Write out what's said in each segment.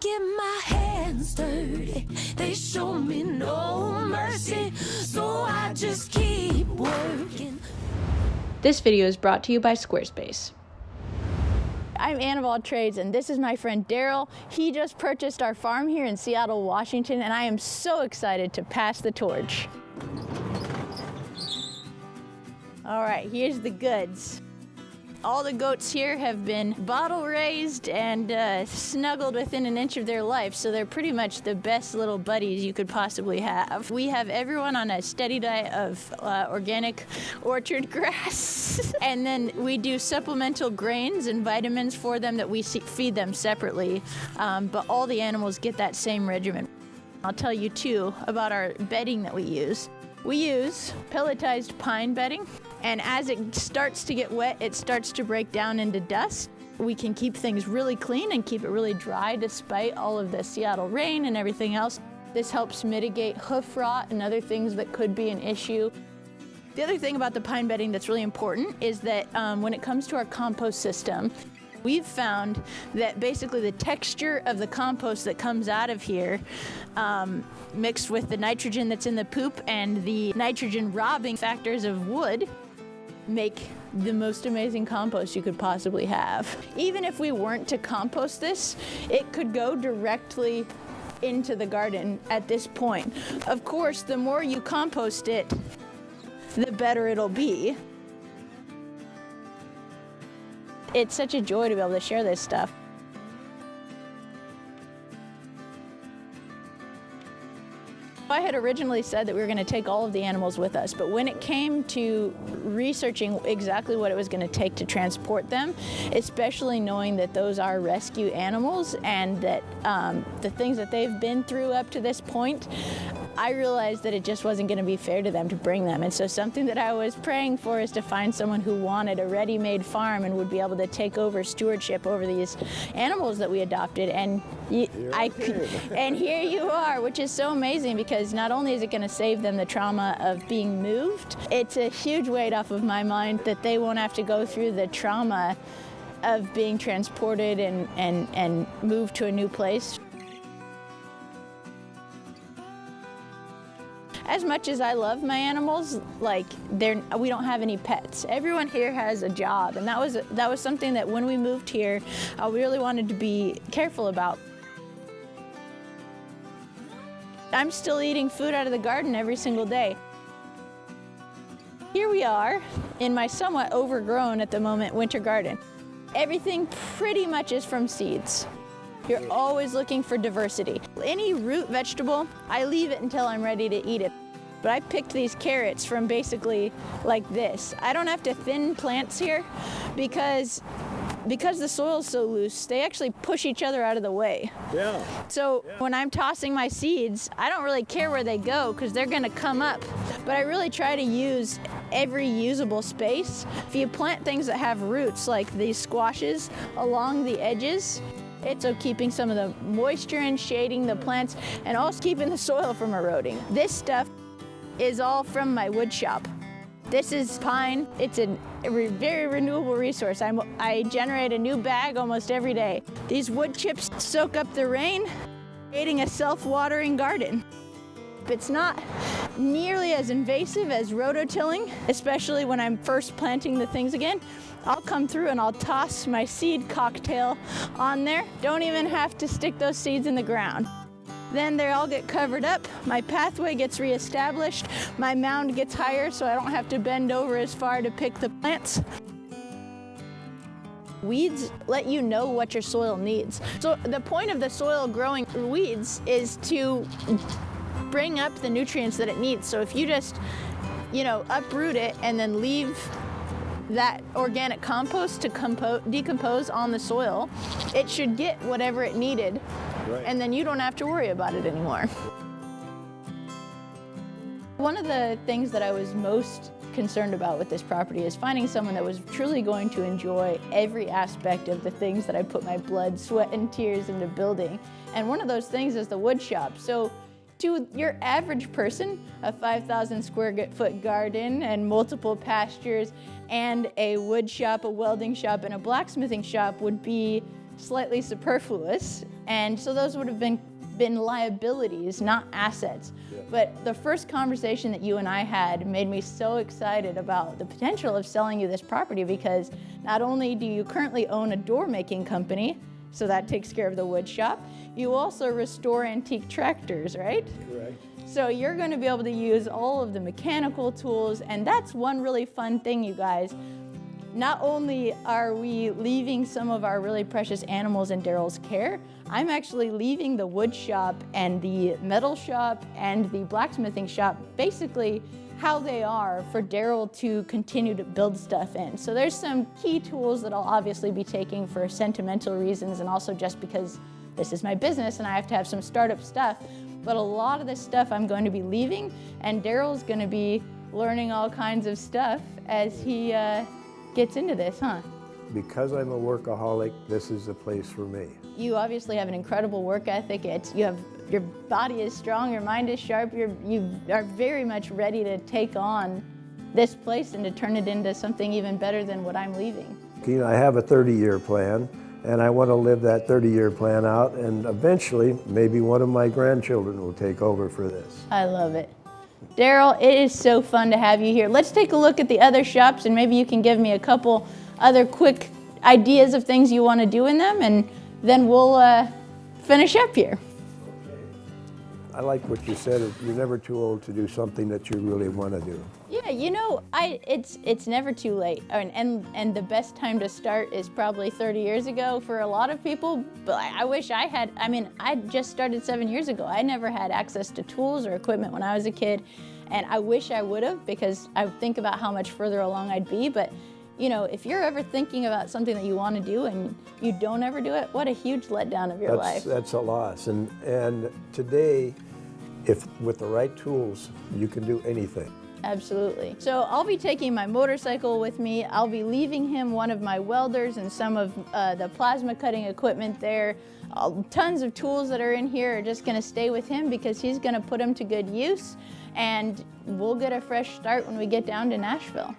get my hands dirty. They show me no mercy, so I just keep working. This video is brought to you by Squarespace. I'm Ann of all trades, and this is my friend Darrell. He just purchased our farm here in Seattle, Washington, and I am so excited to pass the torch. All right, here's the goods. All the goats here have been bottle raised and snuggled within an inch of their life, so they're pretty much the best little buddies you could possibly have. We have everyone on a steady diet of organic orchard grass, and then we do supplemental grains and vitamins for them that we feed them separately, but all the animals get that same regimen. I'll tell you too about our bedding that we use. We use pelletized pine bedding, and as it starts to get wet, it starts to break down into dust. We can keep things really clean and keep it really dry despite all of the Seattle rain and everything else. This helps mitigate hoof rot and other things that could be an issue. The other thing about the pine bedding that's really important is that when it comes to our compost system, we've found that basically the texture of the compost that comes out of here, mixed with the nitrogen that's in the poop and the nitrogen robbing factors of wood, make the most amazing compost you could possibly have. Even if we weren't to compost this, it could go directly into the garden at this point. Of course, the more you compost it, the better it'll be. It's such a joy to be able to share this stuff. I had originally said that we were going to take all of the animals with us, but when it came to researching exactly what it was going to take to transport them, especially knowing that those are rescue animals and that the things that they've been through up to this point, I realized that it just wasn't going to be fair to them to bring them. And so something that I was praying for is to find someone who wanted a ready-made farm and would be able to take over stewardship over these animals that we adopted. And and here you are, which is so amazing because not only is it going to save them the trauma of being moved, it's a huge weight off of my mind that they won't have to go through the trauma of being transported and moved to a new place. As much as I love my animals, we don't have any pets. Everyone here has a job, and that was something that when we moved here, we really wanted to be careful about. I'm still eating food out of the garden every single day. Here we are in my somewhat overgrown at the moment winter garden. Everything pretty much is from seeds. You're always looking for diversity. Any root vegetable, I leave it until I'm ready to eat it. But I picked these carrots from basically like this. I don't have to thin plants here because the soil's so loose, they actually push each other out of the way. Yeah. So when I'm tossing my seeds, I don't really care where they go because they're gonna come up. But I really try to use every usable space. If you plant things that have roots like these squashes along the edges, it's keeping some of the moisture in, shading the plants, and also keeping the soil from eroding. This stuff is all from my Woodshop. This is pine. It's a very renewable resource. I generate a new bag almost every day. These wood chips soak up the rain, creating a self-watering garden. It's not nearly as invasive as rototilling, especially when I'm first planting the things again. I'll come through and I'll toss my seed cocktail on there. Don't even have to stick those seeds in the ground. Then they all get covered up, my pathway gets reestablished, my mound gets higher so I don't have to bend over as far to pick the plants. Weeds let you know what your soil needs. So the point of the soil growing weeds is to bring up the nutrients that it needs. So if you just, uproot it and then leave that organic compost to decompose on the soil, it should get whatever it needed. Right. And then you don't have to worry about it anymore. One of the things that I was most concerned about with this property is finding someone that was truly going to enjoy every aspect of the things that I put my blood, sweat, and tears into building. And one of those things is the Woodshop. So to your average person, a 5,000 square foot garden and multiple pastures and a wood shop, a welding shop, and a blacksmithing shop would be slightly superfluous, and so those would have been liabilities, not assets. Yeah. But the first conversation that you and I had made me so excited about the potential of selling you this property, because not only do you currently own a door making company, so that takes care of the wood shop, you also restore antique tractors, right? Correct. So you're going to be able to use all of the mechanical tools, and that's one really fun thing, you guys. Not only are we leaving some of our really precious animals in Darrel's care, I'm actually leaving the wood shop and the metal shop and the blacksmithing shop basically how they are for Darrel to continue to build stuff in. So there's some key tools that I'll obviously be taking for sentimental reasons, and also just because this is my business and I have to have some startup stuff. But a lot of this stuff I'm going to be leaving, and Darrel's going to be learning all kinds of stuff as he gets into this, huh? Because I'm a workaholic, this is the place for me. You obviously have an incredible work ethic. Your body is strong, your mind is sharp, you are very much ready to take on this place and to turn it into something even better than what I'm leaving. You know, I have a 30-year plan, and I want to live that 30-year plan out, and eventually, maybe one of my grandchildren will take over for this. I love it. Darrel, it is so fun to have you here. Let's take a look at the other shops, and maybe you can give me a couple other quick ideas of things you want to do in them, and then we'll finish up here. I like what you said, you're never too old to do something that you really want to do. Yeah, you know, it's never too late, and the best time to start is probably 30 years ago for a lot of people. But I wish I had. I mean, I just started 7 years ago. I never had access to tools or equipment when I was a kid, and I wish I would have, because I think about how much further along I'd be. But you know, if you're ever thinking about something that you want to do and you don't ever do it, what a huge letdown of your life. That's a loss, and today, if with the right tools, you can do anything. Absolutely. So I'll be taking my motorcycle with me. I'll be leaving him one of my welders and some of the plasma cutting equipment there. Tons of tools that are in here are just going to stay with him because he's going to put them to good use, and we'll get a fresh start when we get down to Nashville.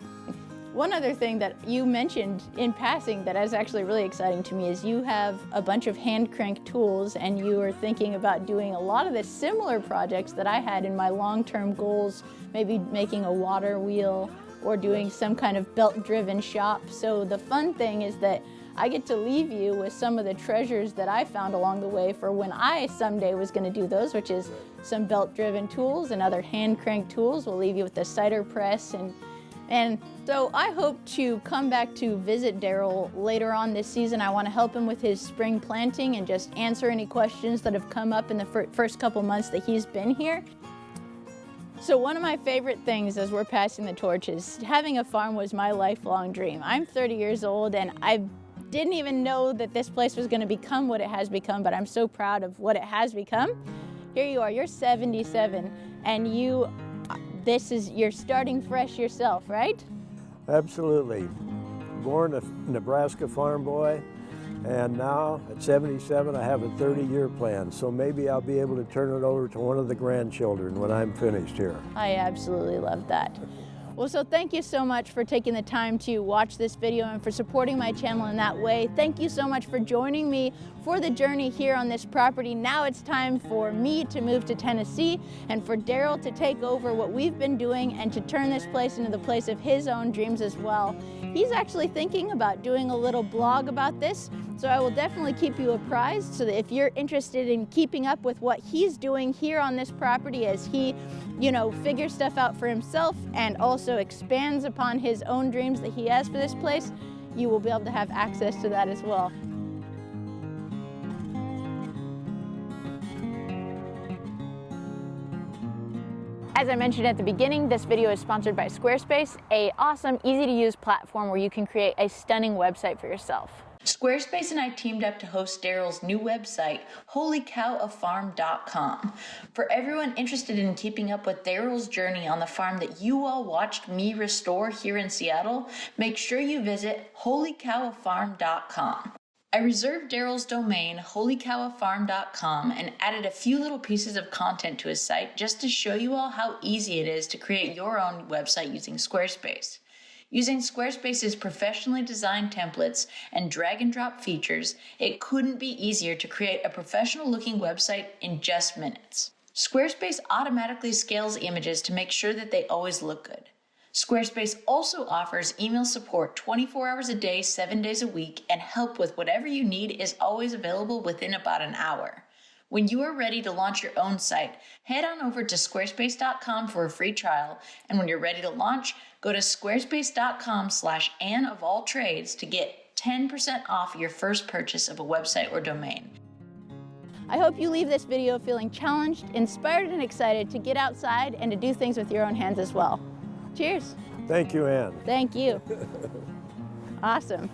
One other thing that you mentioned in passing that is actually really exciting to me is you have a bunch of hand crank tools, and you are thinking about doing a lot of the similar projects that I had in my long-term goals, maybe making a water wheel or doing some kind of belt-driven shop. So the fun thing is that I get to leave you with some of the treasures that I found along the way for when I someday was going to do those, which is some belt-driven tools and other hand crank tools. We'll leave you with the cider press, and so I hope to come back to visit Darrel later on this season. I want to help him with his spring planting and just answer any questions that have come up in the first couple months that he's been here. So one of my favorite things as we're passing the torch is having a farm was my lifelong dream. I'm 30 years old, and I didn't even know that this place was going to become what it has become, but I'm so proud of what it has become. Here you are, you're 77, and you're starting fresh yourself, right? Absolutely. Born a Nebraska farm boy, and now at 77 I have a 30-year plan, so maybe I'll be able to turn it over to one of the grandchildren when I'm finished here. I absolutely love that. Well, so thank you so much for taking the time to watch this video and for supporting my channel in that way. Thank you so much for joining me for the journey here on this property. Now it's time for me to move to Tennessee and for Darrel to take over what we've been doing and to turn this place into the place of his own dreams as well. He's actually thinking about doing a little blog about this, so I will definitely keep you apprised, so that if you're interested in keeping up with what he's doing here on this property as he, figures stuff out for himself and also expands upon his own dreams that he has for this place, you will be able to have access to that as well. As I mentioned at the beginning, this video is sponsored by Squarespace, an awesome, easy-to-use platform where you can create a stunning website for yourself. Squarespace and I teamed up to host Darrel's new website, holycowafarm.com. For everyone interested in keeping up with Darrel's journey on the farm that you all watched me restore here in Seattle, make sure you visit holycowafarm.com. I reserved Darrel's domain, holycowafarm.com, and added a few little pieces of content to his site just to show you all how easy it is to create your own website using Squarespace. Using Squarespace's professionally designed templates and drag and drop features, it couldn't be easier to create a professional looking website in just minutes. Squarespace automatically scales images to make sure that they always look good. Squarespace also offers email support 24 hours a day, 7 days a week, and help with whatever you need is always available within about an hour. When you are ready to launch your own site, head on over to squarespace.com for a free trial, and when you're ready to launch, go to squarespace.com/AnnofAllTrades to get 10% off your first purchase of a website or domain. I hope you leave this video feeling challenged, inspired, and excited to get outside and to do things with your own hands as well. Cheers. Thank you, Ann. Thank you. Awesome.